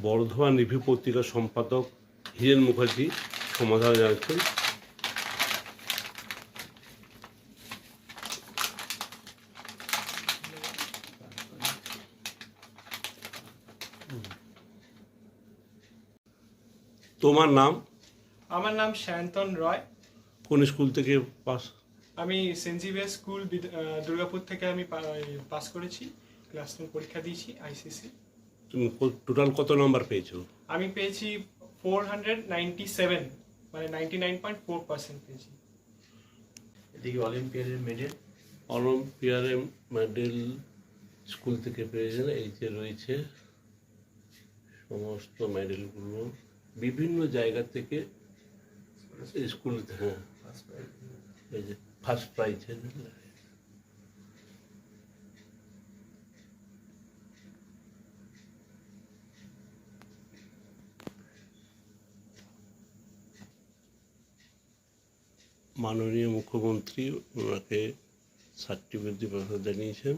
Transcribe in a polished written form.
Bardhaman review পত্রিকার সম্পাদক হীরেন মুখার্জি সমাধান জানাচ্ছেন। তোমার নাম? আমার নাম শান্তন রয়। কোন স্কুল থেকে পাস? আমি সেন্ট জেভিয়ার স্কুল দুর্গাপুর থেকে আমি পাস করেছি, ক্লাস 10 পরীক্ষা দিয়েছি আইসিসি। তুমি টোটাল কত নম্বর পেয়েছো? আমি পেয়েছি 497, মানে 99.4% পেয়েছি। এদিকে অলিম্পিয়াডের মেডেল? অলিম্পিয়াডের মেডেল স্কুল থেকে পেয়েছেন। এই যে রয়েছে সমস্ত মেডেলগুলো বিভিন্ন জায়গা থেকে স্কুল। হ্যাঁ, এই যে ফার্স্ট প্রাইজ। মাননীয় মুখ্যমন্ত্রী ওনাকে সার্টিফিকেট দিয়ে জানিয়েছেন।